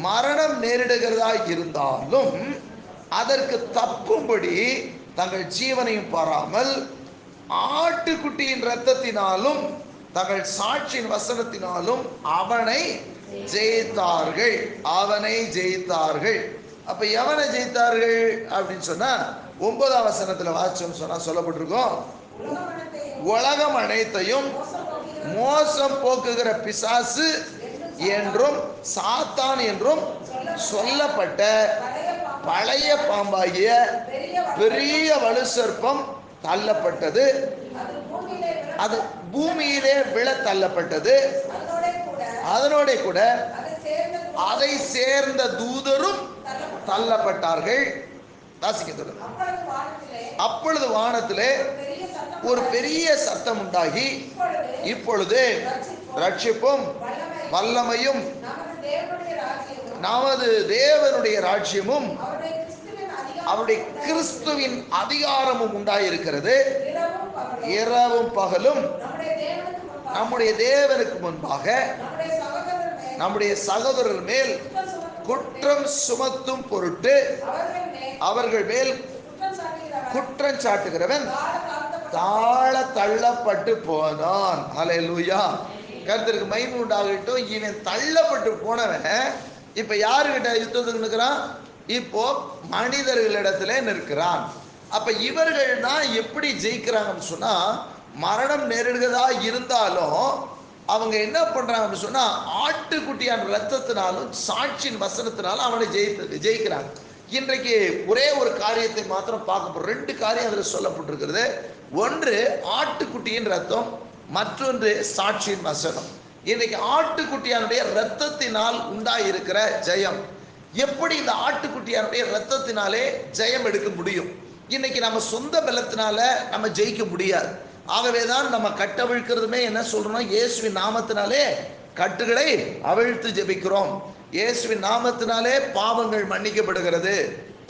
மரணம் நேரிடுகிறதா இருந்தாலும் அதற்கு தப்பும்படி தங்கள் ஜீவனையும் பாராமல் ஆட்டுக்குட்டியின் இரத்தத்தினாலும் தங்கள் சாட்சியின் வசனத்தினாலும் அவனை ஜெயித்தார்கள். அப்ப எவனை ஜெயித்தார்கள் அப்படின்னு சொன்னா 9ஆம் வசனத்துல வாசிச்சோம் சொன்னா சொல்லப்பட்டிருக்கோம், உலகம் அனைத்தையும் மோசம் போக்குகிற பிசாசு என்றும் சாத்தான் என்றும் சொல்லப்பட்ட பழைய பாம்பாகிய பெரிய வலு சர்ப்பம் தள்ளப்பட்டது, அது பூமியிலே விழ தள்ளப்பட்டது. அதனோட கூட அதை சேர்ந்த தூதரும் தள்ளப்பட்டார்கள். அப்பொழுது வானத்திலே ஒரு பெரிய சத்தம் உண்டாகி, இப்பொழுது ரட்சிப்பும் வல்லமையும் நமது தேவனுடைய ராஜ்யமும் அவருடைய கிறிஸ்துவின் அதிகாரமும் உண்டாயிருக்கிறது. இரவும் பகலும் நம்முடைய தேவனுக்கு முன்பாக நம்முடைய சகோதரர் மேல் குற்றம் சுமத்தும் பொருட்டு அவர்கள் மேல் குற்றம் சாட்டுகிறவன் தாழ தள்ளப்பட்டு போனான். ஹல்லேலூயா, கர்த்தருக்கு மகிமை உண்டாகட்டும். இவன் தள்ளப்பட்டு போனவன் இப்ப யாருகிட்ட யுத்தத்துக்கு நிற்கிறான்? இப்போ மனிதர்களிடத்துல நிற்கிறான். அப்ப இவர்கள் தான் எப்படி ஜெயிக்கிறாங்கன்னு சொன்னா, மரணம் நேரிடுகிறதா இருந்தாலும் அவங்க என்ன பண்றாங்கன்னு சொன்னா, ஆட்டுக்குட்டியான ரத்தத்தினாலும் சாட்சியின் வசனத்தினாலும் அவனை ஜெயிக்கிறாங்க. இன்றைக்கு ஒரே ஒரு காரியத்தை மாத்திரம் பார்க்க போறோம். 2 காரியம் அதில் சொல்லப்பட்டிருக்கிறது. ஒன்று ஆட்டுக்குட்டியின் ரத்தம், மற்றொன்று சாட்சியின் வசனம். இன்றைக்கு ஆட்டுக்குட்டியானுடைய ரத்தத்தினால் உண்டாயிருக்கிற ஜெயம். எப்படி இந்த ஆட்டுக்குட்டியானுடைய ரத்தத்தினாலே ஜெயம் எடுக்க முடியும்? இன்னைக்கு நம்ம சொந்த பலத்தினால நம்ம ஜெயிக்க முடியாது. ஆகவேதான் நம்ம கட்டவிழ்க்கிறதுமே என்ன சொல்றோம், இயேசுவின் நாமத்தினாலே கட்டுகளை அவிழ்த்து ஜெபிக்கிறோம். இயேசுவின் நாமத்தினாலே பாவங்கள் மன்னிக்கப்படுகிறது.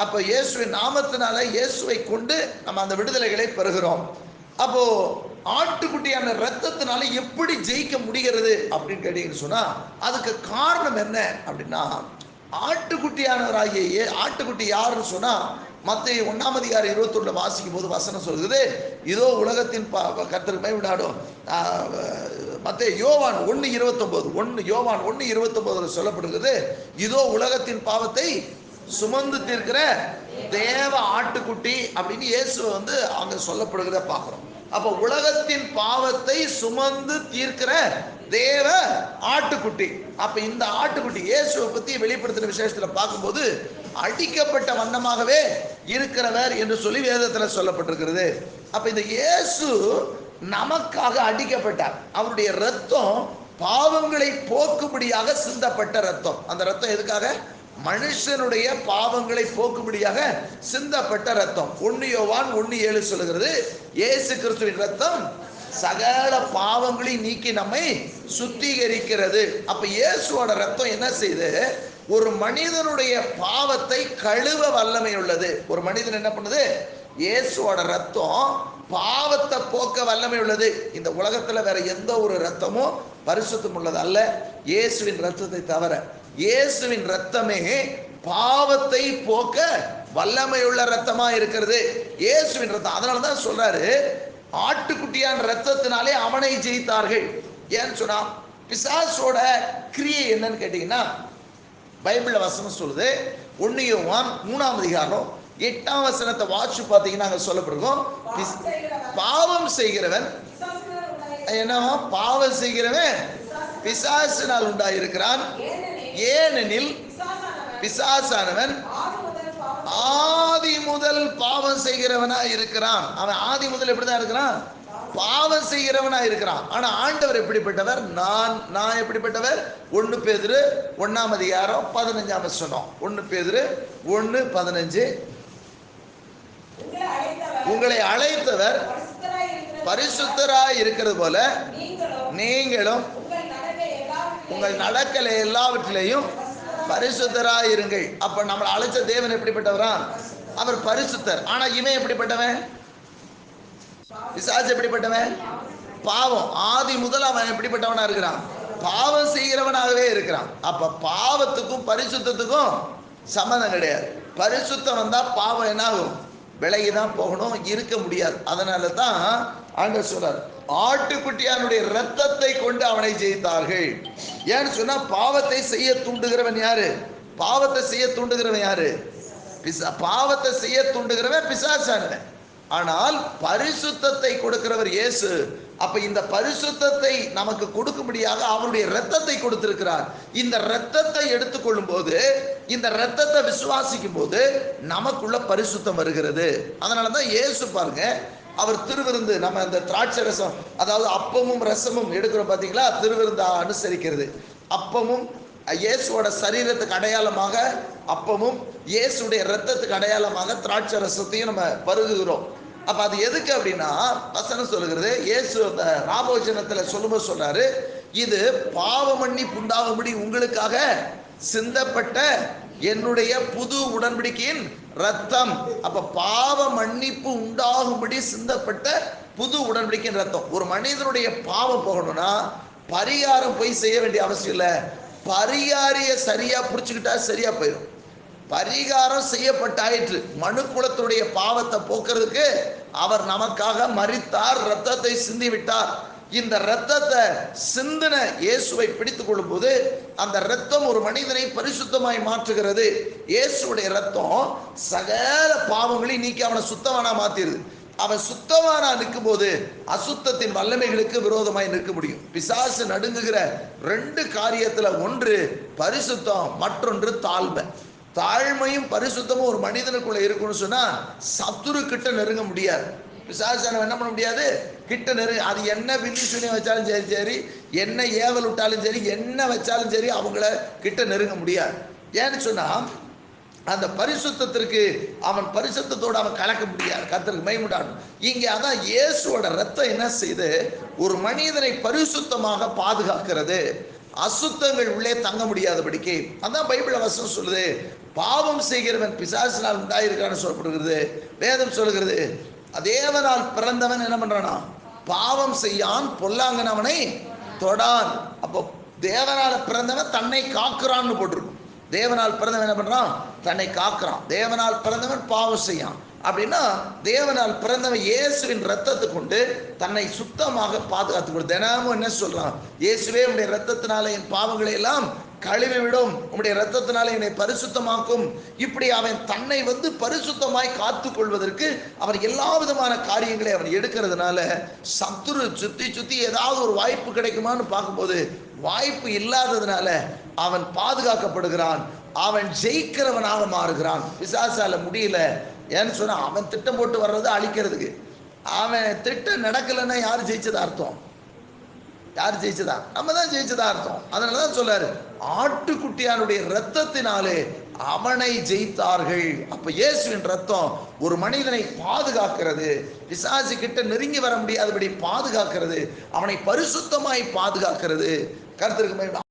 அப்ப இயேசுவின் நாமத்தினால இயேசுவை கொண்டு நம்ம அந்த விடுதலைகளை பெறுகிறோம். அப்போ ஆட்டுக்குட்டியான ரத்தத்தினால எப்படி ஜெயிக்க முடிகிறது அப்படின்னு கேட்டீங்கன்னு சொன்னா, அதுக்கு காரணம் என்ன அப்படின்னா, ஆட்டுக்குட்டியானவராகிய ஆட்டுக்குட்டி யாருன்னு சொன்னா, மத்தேயு 1ஆம் அதிகாரம் 21 வாசிக்கும் போது வசனம் சொல்கிறது, இதோ உலகத்தின் கர்த்தருக்கு பயப்படாடும். யோவான் 1:29 சொல்லப்படுகிறது, இதோ உலகத்தின் பாவத்தை சுமந்து தீர்க்கிற தேவ ஆட்டுக்குட்டி அப்படின்னு இயேசு அங்க சொல்லப்படுகிறத பார்க்கிறோம். அப்ப உலகத்தின் பாவத்தை சுமந்து தீர்க்கிற தேவ ஆட்டுக்குட்டி. அப்ப இந்த ஆட்டுக்குட்டி இயேசுவை பத்தி வெளிப்படுத்தின விசேஷத்துல பார்க்கும்போது அடிக்கப்பட்ட வண்ணமாகவே இருக்கிறவர் என்று சொல்லி வேதத்துல சொல்லப்பட்டிருக்கிறது. அப்ப இந்த இயேசு நமக்காக அடிக்கப்பட்டார். அவருடைய ரத்தம் பாவங்களை போக்கும்படியாக சிந்தப்பட்ட ரத்தம். அந்த ரத்தம் எதுக்காக? மனுஷனுடைய பாவங்களை போக்கும்படியாக சிந்தப்பட்ட ரத்தம். 1 யோவான் 1:7 சொல்லுகிறது, இயேசு கிறிஸ்துவின் ரத்தம் சகல பாவங்களை நீக்கி நம்மை சுத்திகரிக்கிறது. அப்ப இயேசுவோட ரத்தம் என்ன செய்யுது? ஒரு மனிதனுடைய பாவத்தை கழுவ வல்லமை உள்ளது. ஒரு மனிதன் என்ன பண்ணுது? இயேசுவோட ரத்தம் பாவத்தை போக்க வல்லமை உள்ளது. இந்த உலகத்துல வேற எந்த ஒரு ரத்தமும் பரிசுத்தம் உள்ளது அல்ல, இயேசுவின் ரத்தத்தை தவிர. இயேசுவின் ரத்தமே பாவத்தை போக்க வல்லமையுள்ள ரத்தமா இருக்கிறது, இயேசுவின் ரத்தம். அதனாலதான் சொல்றாரு, ஆட்டுக்குட்டியான ரத்தத்தினாலே அவனை ஜெயித்தார்கள். ஏன்னு சொன்னா, பிசாசோட கிரியை என்னன்னு கேட்டீங்கன்னா, பைபிள்ல வசனம் சொல்லுது, 1 யோவான் 3ஆம் அதிகாரம் 8ஆம் வசனத்தை வாட்சி பார்த்தீங்கன்னா அங்க சொல்லப்படுறோம், பாவம் செய்கிறவன் என்னவா? பாவம் செய்கிறவன் பிசாசினால் உண்டாயிருக்கிறான். ஏனெனில் பிசாசானவன் ஆதி முதல் பாவம் செய்கிறவனா இருக்கிறான். அவன் ஆதி முதல் எப்படிதான் இருக்கிறான்? பாவம் செய்கிறவனா இருக்கிறான். ஆனா ஆண்டவர் எப்படிப்பட்டவர்? நான் எப்படிப்பட்டவர்? 1 பேதுரு 1ஆம் அதிகாரம் 15ஆம் வசனம். 1 பேதுரு 1:15, உங்களை அழைத்தவர் பரிசுத்தராய் இருக்கிறது போல நீங்களும் உங்கள் நடக்கலை எல்லாவற்றிலையும் பரிசுத்தராய் இருங்கள். அப்ப நம்மளை அழைச்ச தேவன் எப்படிப்பட்டவரா? அவர் பரிசுத்தர். ஆனா இவன் எப்படிப்பட்டவன்? பிசாசு எப்படிப்பட்டவன்? பாவம். ஆதி முதல் அவன் எப்படிப்பட்டவனா இருக்கிறான்? பாவம் செய்கிறவனாகவே இருக்கிறான். அப்ப பாவத்துக்கும் பரிசுத்தத்துக்கும் சம்மந்தம் கிடையாது. பரிசுத்தம் வந்தா பாவம் என்ன ஆகும்? விலகிதான் போகணும், இருக்க முடியாது. அதனால தான் ஆண்டவர் சொல்றார், ஆட்டுக்குட்டியானுடைய இரத்தத்தை கொண்டு அவனை ஜெயித்தார்கள். ஏன்னு சொன்னா பாவத்தை செய்ய தூண்டுகிறவன் யாரு? பாவத்தை செய்ய தூண்டுகிறவன் யாரு? பாவத்தை செய்ய தூண்டுகிறவன் பிசாசானவன். ஆனால் பரிசுத்தத்தை கொடுக்கிறவர் இயேசு. அப்ப இந்த பரிசுத்தத்தை நமக்கு கொடுக்கும்படியாக அவருடைய இரத்தத்தை கொடுத்திருக்கிறார். இந்த இரத்தத்தை எடுத்துக்கொள்ளும் போது, இந்த இரத்தத்தை விசுவாசிக்கும் போது நமக்குள்ள பரிசுத்தம் வருகிறது. அதனாலதான் இயேசு பாருங்க, அவர் திருவிருந்து, நம்ம அந்த திராட்சை ரசம், அதாவது அப்பமும் ரசமும் எடுக்கிறோம் பாத்தீங்களா, திருவிருந்தா அனுசரிக்கிறது. அப்பமும் இயேசுவோட சரீரத்துக்கு அடையாளமாக அப்பமும், இயேசுடைய இரத்தத்துக்கு அடையாளமாக திராட்சை ரசத்தையும் நம்ம பருகுகிறோம். அப்ப அது எதுக்கு அப்படின்னா, வசனம் சொல்லுகிறது, இயேசு அந்த ராபோஜனத்துல சொல்லும்போது சொல்றாரு, இது பாவ மன்னிப்பு உண்டாகும்படி உங்களுக்காக சிந்தப்பட்ட என்னுடைய புது உடன்படிக்கையின் ரத்தம். அப்ப பாவ மன்னிப்பு உண்டாகும்படி சிந்தப்பட்ட புது உடன்படிக்கையின் ரத்தம். ஒரு மனிதனுடைய பாவம் போகணும்னா பரிகாரம் போய் செய்ய வேண்டிய அவசியம் இல்லை. பரிகாரிய சரியா புடிச்சுக்கிட்டா சரியா போயிடும். பரிகாரம் செய்யப்பட்டாயிற்று. மனு குலத்துடைய பாவத்தை போக்குறதுக்கு அவர் நமக்காக மரித்தார், ரத்தத்தை சிந்தி விட்டார். இந்த ரத்தத்தை சிந்தின இயேசுவை பிடித்துக் கொள்ளும் போது அந்த ரத்தம் ஒரு மனிதனை பரிசுத்தமாய் மாற்றுகிறது. இயேசுடைய ரத்தம் சகல பாவங்களையும் நீக்கி அவனை சுத்தமானா மாத்திருது. அவன் சுத்தமானா நிற்கும் போது அசுத்தத்தின் வல்லமைகளுக்கு விரோதமாய் நிற்க முடியும். பிசாசு நடுங்குகிற ரெண்டு காரியத்துல, ஒன்று பரிசுத்தம், மற்றொன்று தாழ்மை. தாழ்மையும் பரிசுத்தமும் ஒரு மனிதனுக்குள்ள இருக்குன்னு சொன்னா சத்துரு கிட்ட நெருங்க முடியாது. பிசாசான என்ன பண்ண முடியாது, கிட்ட நெருங்க. அது என்ன வில்லி சுனி வச்சாலும் சரி சரி, என்ன ஏவல் விட்டாலும் சரி, என்ன வச்சாலும் சரி, அவங்கள கிட்ட நெருங்க முடியாது. ஏன்னு சொன்னா அந்த பரிசுத்தத்திற்கு அவன் பரிசுத்தத்தோடு அவன் கலக்க முடியாது. கர்த்தருக்கு மகிமையுண்டாகட்டும். இங்க அதான் இயேசுவோட ரத்தம் என்ன செய்து ஒரு மனிதனை பரிசுத்தமாக பாதுகாக்கிறது. அசுத்தங்கள் உள்ளே தங்க முடியாதபடிக்கு. அதான் பைபிள் வசனம் சொல்லுது, பாவம் செய்கிறவன் பிசாசினால் உண்டாயிருக்கான்னு சொல்லப்படுகிறது. வேதம் சொல்லுகிறது, தேவனால் பிறந்தவன் என்ன பண்றானா, பாவம் செய்யான், பொல்லாங்கன் அவனை தொடான். அப்போ தேவனால பிறந்தவன் தன்னை காக்குறான்னு போட்டிருக்கும். தேவனால் பிறந்தவன் என்ன பண்றான், தன்னை காக்குறான். தேவனால் பிறந்தவன் பாவம் செய்யான். அப்படின்னா தேவனால் பிறந்தவன் இயேசுவின் ரத்தத்தை கொண்டு தன்னை சுத்தமாக பாதுகாத்துக். தினமும் என்ன சொல்றான், இயேசுவே உடைய ரத்தத்தினால என் பாவங்களை எல்லாம் கழுவி விடும், உடைய ரத்தத்தினால என்னை பரிசுத்தமாக்கும். இப்படி அவன் தன்னை பரிசுத்தமாய் காத்து கொள்வதற்கு அவன் எல்லா விதமான காரியங்களை அவன் எடுக்கிறதுனால சத்துரு சுத்தி சுத்தி ஏதாவது ஒரு வாய்ப்பு கிடைக்குமான்னு பார்க்கும்போது வாய்ப்பு இல்லாததுனால அவன் பாதுகாக்கப்படுகிறான். அவன் ஜெயிக்கிறவனாக மாறுகிறான். பிசாசால முடியல. ஏன்னு சொன்னா அவன் திட்டம் போட்டு வர்றது அழிக்கிறதுக்கு. அவன் திட்டம் நடக்கலைன்னா யாரு ஜெயிச்சதா அர்த்தம்? யார் ஜெயிச்சதா? நம்ம தான் ஜெயிச்சதா அர்த்தம். அதனாலதான் சொல்றாரு, ஆட்டுக்குட்டியானுடைய ரத்தத்தினாலே அவனை ஜெயித்தார்கள். அப்ப இயேசுவின் ரத்தம் ஒரு மனிதனை பாதுகாக்கிறது. பிசாசு கிட்ட நெருங்கி வர முடியாதபடி பாதுகாக்கிறது. அவனை பரிசுத்தமாய் பாதுகாக்கிறது. கர்த்தருக்கு